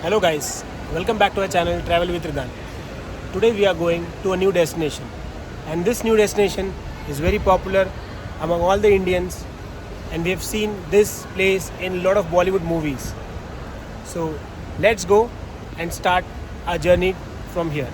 Hello guys, welcome back to our channel Travel with Ridan. Today we are going to a new destination, and this new destination is very popular among all the Indians, and we have seen this place in a lot of Bollywood movies. So let's go and start our journey from here.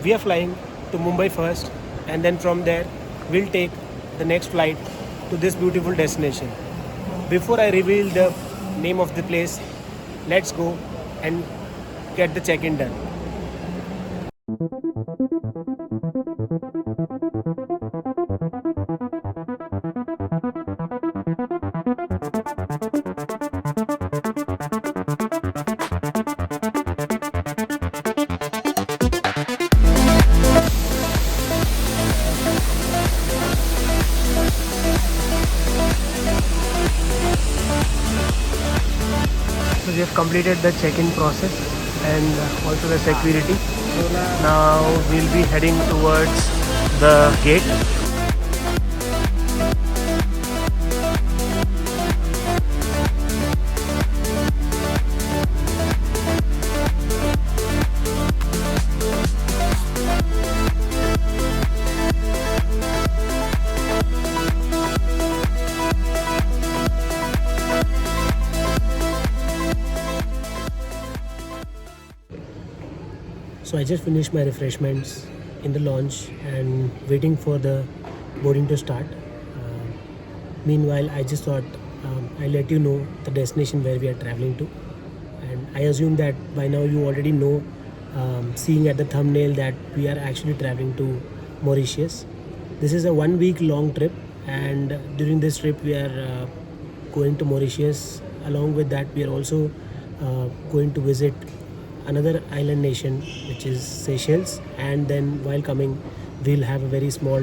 We are flying to Mumbai first, and then from there we'll take the next flight to this beautiful destination. Before I reveal the name of the place, let's go and get the check-in done. So we have completed the check-in process and also the security. Now we'll be heading towards the gate. So I just finished my refreshments in the lounge and waiting for the boarding to start. Meanwhile, I just thought I'll let you know the destination where we are traveling to. And I assume that by now you already know, seeing at the thumbnail, that we are actually traveling to Mauritius. This is a 1 week long trip, and during this trip we are going to Mauritius. Along with that, we are also going to visit another island nation, which is Seychelles, and then while coming we'll have a very small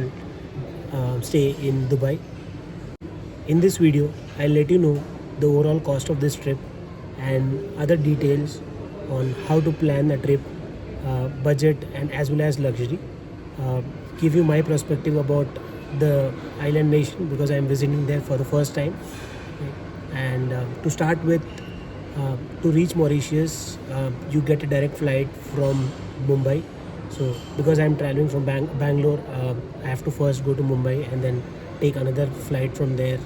stay in Dubai. In this video I'll let you know the overall cost of this trip and other details on how to plan a trip, budget and as well as luxury. Give you my perspective about the island nation because I am visiting there for the first time. And to start with, to reach Mauritius, you get a direct flight from Mumbai. So because I'm traveling from Bangalore, I have to first go to Mumbai and then take another flight from there,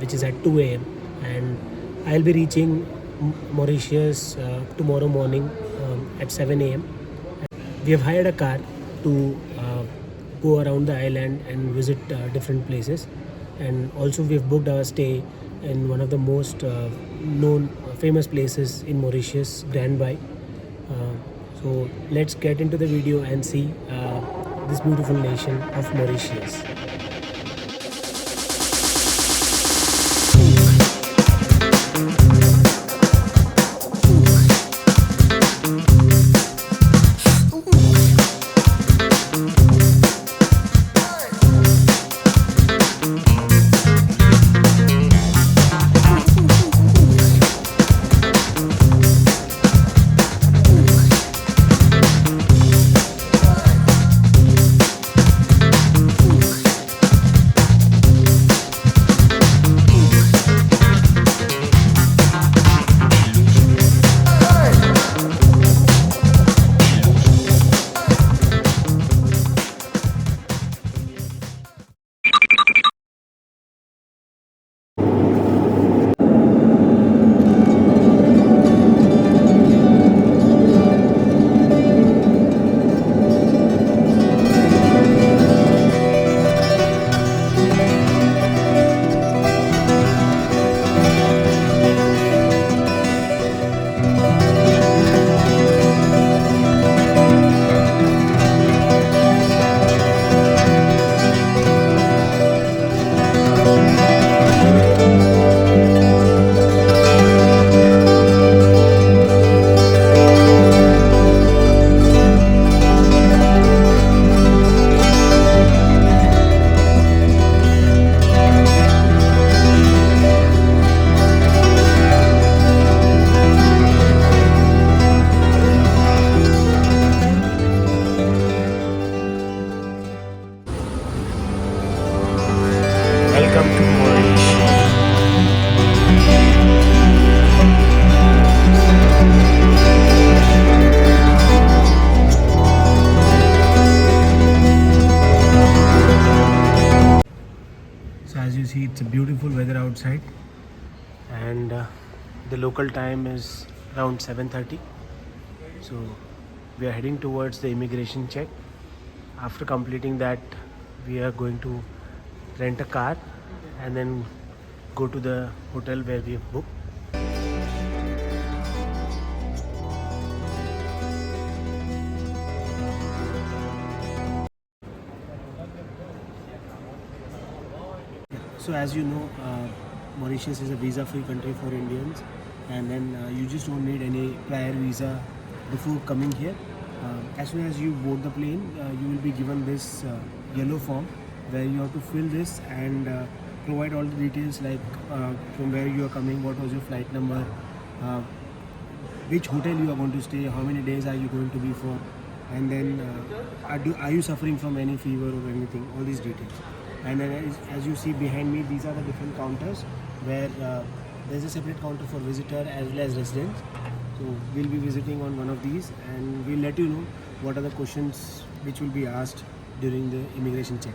which is at 2 a.m. and I'll be reaching Mauritius tomorrow morning at 7 a.m. We have hired a car to go around the island and visit different places, and also we've booked our stay in one of the most known famous places in Mauritius, Grand Bay. So let's get into the video and see this beautiful nation of Mauritius. you see, it's a beautiful weather outside, and the local time is around 7:30. So we are heading towards the immigration check. After completing that, we are going to rent a car and then go to the hotel where we have booked. So as you know, Mauritius is a visa-free country for Indians, and then you just don't need any prior visa before coming here. As soon as you board the plane, you will be given this yellow form where you have to fill this and provide all the details like from where you are coming, what was your flight number, uh, which hotel you are going to stay, how many days are you going to be for, and then are you suffering from any fever or anything, all these details. And then as you see behind me, these are the different counters where there's a separate counter for visitor as well as residents. So we'll be visiting on one of these, and we'll let you know what are the questions which will be asked during the immigration check.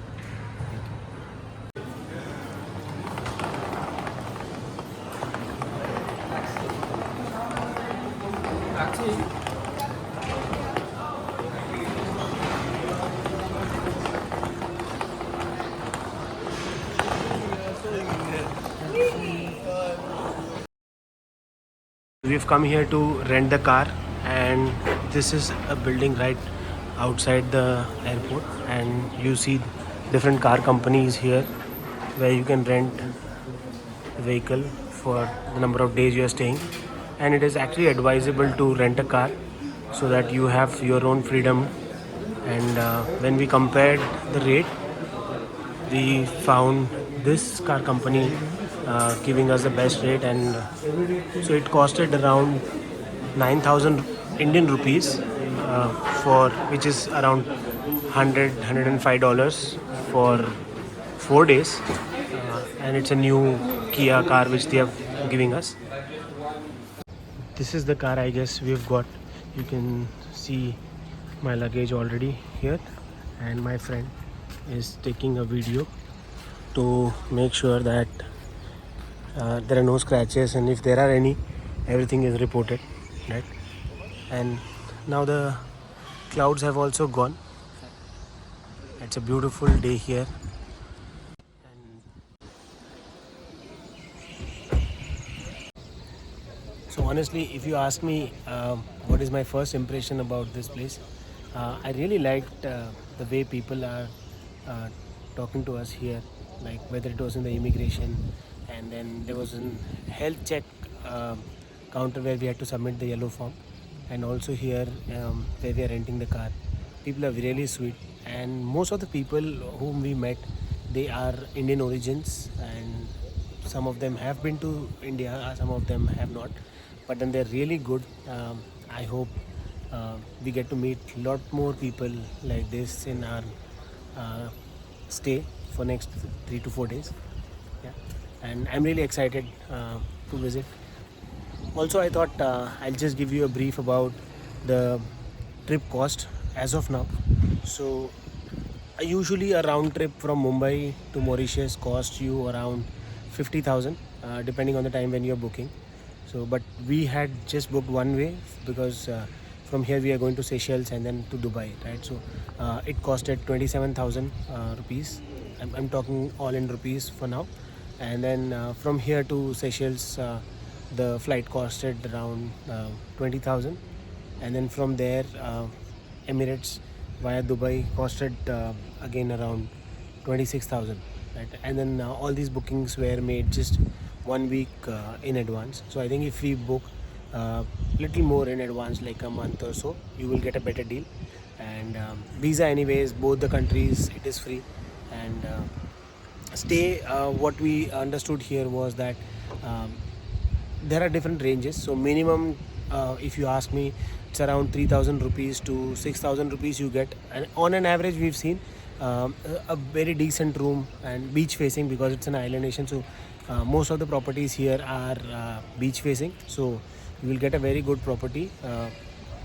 We've come here to rent the car, and this is a building right outside the airport, and you see different car companies here where you can rent a vehicle for the number of days you are staying. And it is actually advisable to rent a car so that you have your own freedom. And when we compared the rate, we found this car company giving us the best rate, and so it costed around 9,000 Indian rupees for which is around $105 for 4 days, and it's a new Kia car which they are giving us. This is the car I guess we've got. You can see my luggage already here, and my friend is taking a video to make sure that there are no scratches, and if there are any, everything is reported, right? And now the clouds have also gone. It's a beautiful day here. So honestly, if you ask me what is my first impression about this place, I really liked the way people are talking to us here, like whether it was in the immigration, and then there was a health check counter where we had to submit the yellow form, and also here where we are renting the car. People are really sweet, and most of the people whom we met, they are Indian origins, and some of them have been to India, some of them have not, but then they're really good. I hope we get to meet a lot more people like this in our stay for next 3 to 4 days. Yeah, and I'm really excited to visit. Also, I thought I'll just give you a brief about the trip cost as of now. So usually a round trip from Mumbai to Mauritius costs you around 50,000 depending on the time when you're booking. So but we had just booked one way because from here we are going to Seychelles and then to Dubai, right? So it costed 27,000 rupees. I'm talking all in rupees for now. And then from here to Seychelles, the flight costed around 20,000. And then from there, Emirates via Dubai costed again around 26,000. Right? And then all these bookings were made just 1 week in advance. So I think if we book little more in advance, like a month or so, you will get a better deal. And visa anyways, both the countries, it is free. And stay, what we understood here was that there are different ranges. So minimum, if you ask me, it's around 3,000 rupees to 6,000 rupees you get. And on an average, we've seen a very decent room and beach facing, because it's an island nation. So most of the properties here are beach facing. So you will get a very good property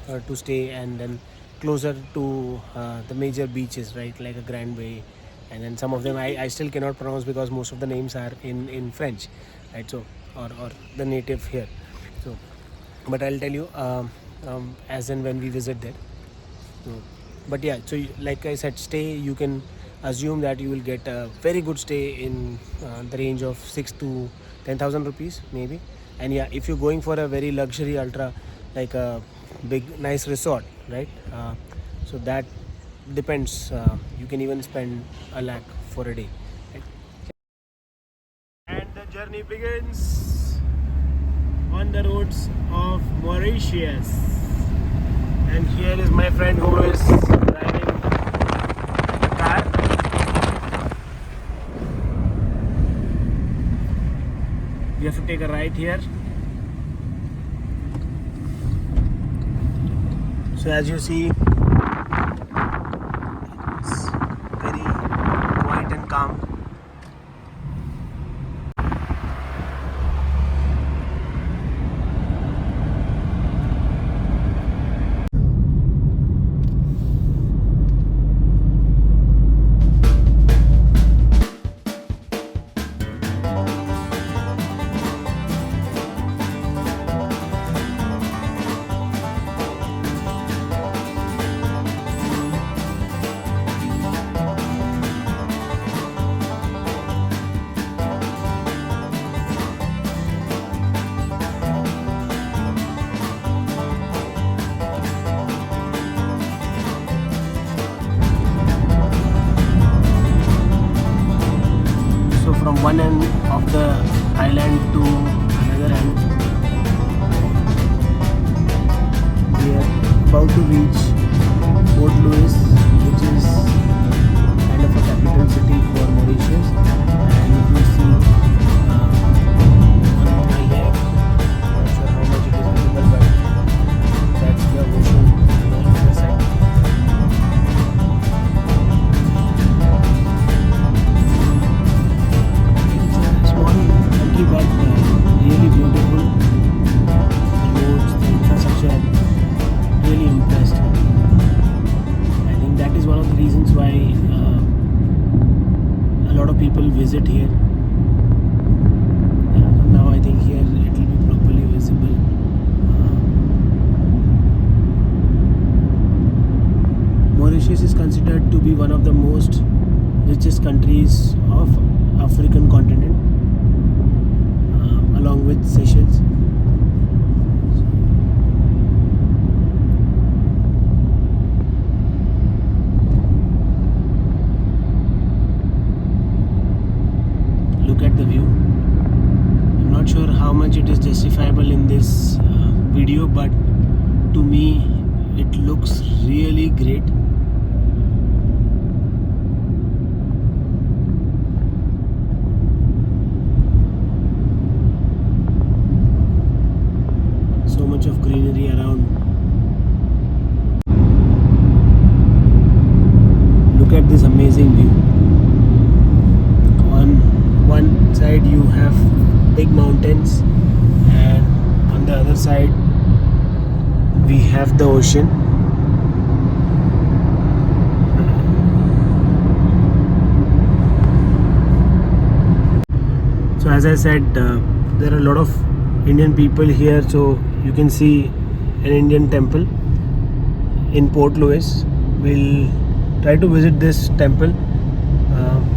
to stay, and then closer to the major beaches, right, like a Grand Bay and then some of them I still cannot pronounce because most of the names are in French, right? So or the native here. So, but I'll tell you as and when we visit there. So, but yeah, so like I said, stay, you can assume that you will get a very good stay in the range of 6 to 10,000 rupees maybe. And yeah, if you're going for a very luxury ultra, like a big nice resort, right? So that depends. You can even spend a lakh for a day. Right? And the journey begins on the roads of Mauritius. And here is my friend who is driving the car. We have to take a right here. So as you see, it's very quiet and calm. From one end of the island to another end, we are about to reach Port Louis, which is kind of a capital city for Mauritius. And if you see on my left, I'm not sure how much it is visible, but that's the ocean on the other side. But really beautiful. The roads, the infrastructure really impressed me. I think that is one of the reasons why a lot of people visit here. Now I think here it will be properly visible. Mauritius is considered to be one of the most richest countries of African continent, along with Seychelles. Look at the view. I'm not sure how much it is justifiable in this video, but to me it looks really great. So much of greenery around. Look at this amazing view. On one side you have big mountains, and on the other side we have the ocean. So as I said, there are a lot of Indian people here, so you can see an Indian temple in Port Louis. We'll try to visit this temple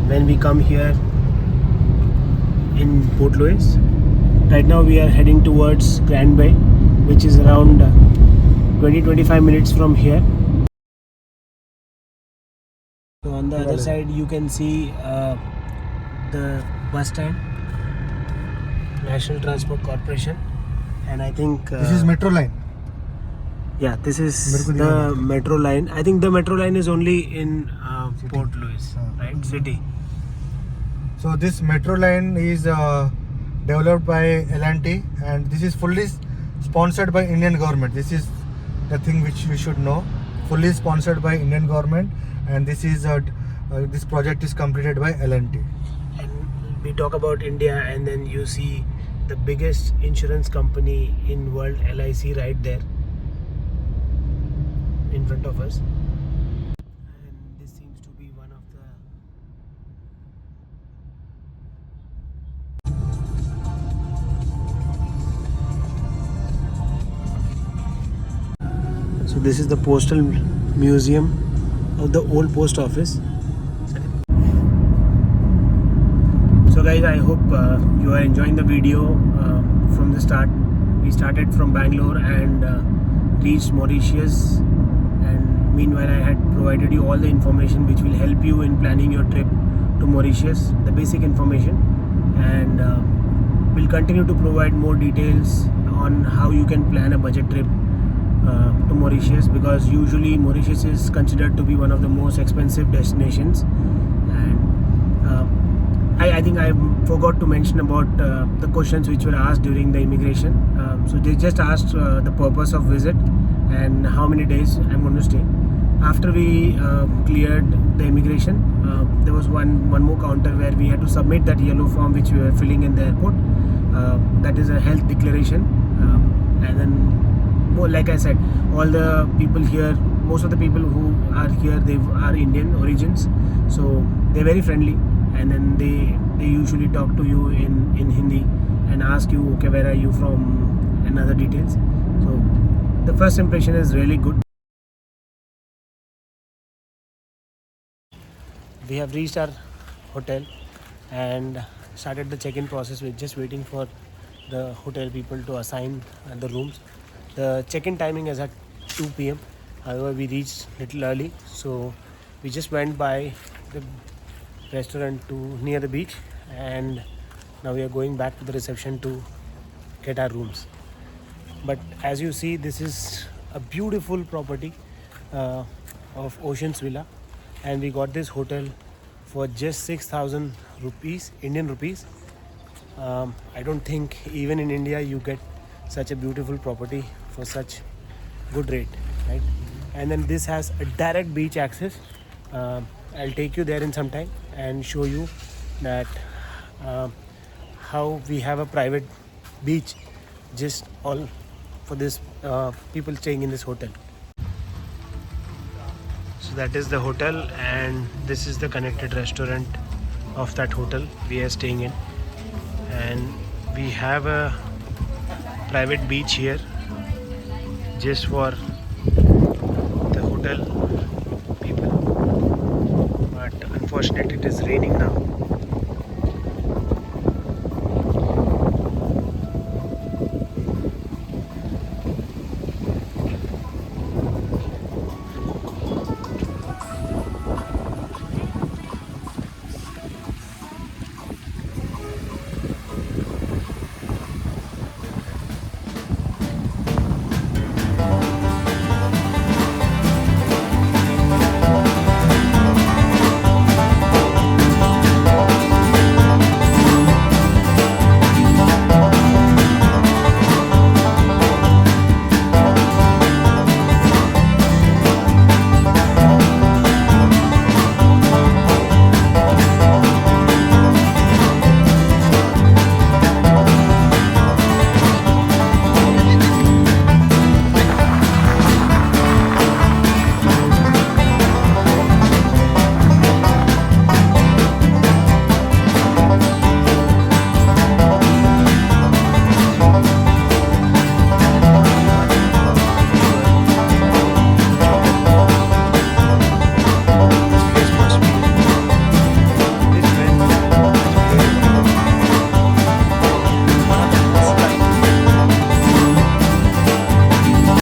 when we come here in Port Louis. Right now we are heading towards Grand Bay, which is around 20-25 minutes from here. So on the other side you can see the bus stand, National Transport Corporation, and I think this is metro line. Yeah, this is the metro line. I think the metro line is only in Port Louis, right? City. So this metro line is developed by L&T, and this is fully sponsored by Indian government. This is the thing which you should know. Fully sponsored by Indian government, and this is this project is completed by L&T. And we talk about India, and then you see the biggest insurance company in world, LIC, right there in front of us. And this seems to be one of the So this is the postal museum of the old post office. So guys, I hope you are enjoying the video from the start. We started from Bangalore and reached Mauritius, and meanwhile I had provided you all the information which will help you in planning your trip to Mauritius, the basic information, and we'll continue to provide more details on how you can plan a budget trip to Mauritius, because usually Mauritius is considered to be one of the most expensive destinations. And I think I forgot to mention about the questions which were asked during the immigration. So they just asked the purpose of visit and how many days I'm going to stay. After we cleared the immigration, there was one more counter where we had to submit that yellow form which we were filling in the airport. That is a health declaration. And then, like I said, all the people here, most of the people who are here, they are Indian origins, so they're very friendly. And then they usually talk to you in Hindi and ask you, okay, where are you from, and other details. So the first impression is really good. We have reached our hotel and started the check-in process. We're just waiting for the hotel people to assign the rooms. The check-in timing is at 2 p.m. However, we reached a little early, so we just went by the restaurant to near the beach, and now we are going back to the reception to get our rooms. But as you see, this is a beautiful property of Oceans Villa, and we got this hotel for just 6,000 rupees, Indian rupees. I don't think even in India you get such a beautiful property for such good rate, right? And then this has a direct beach access. I'll take you there in some time and show you that how we have a private beach just all for this people staying in this hotel. So that is the hotel, and this is the connected restaurant of that hotel we are staying in, and we have a private beach here just for the hotel people. But unfortunately it is raining now,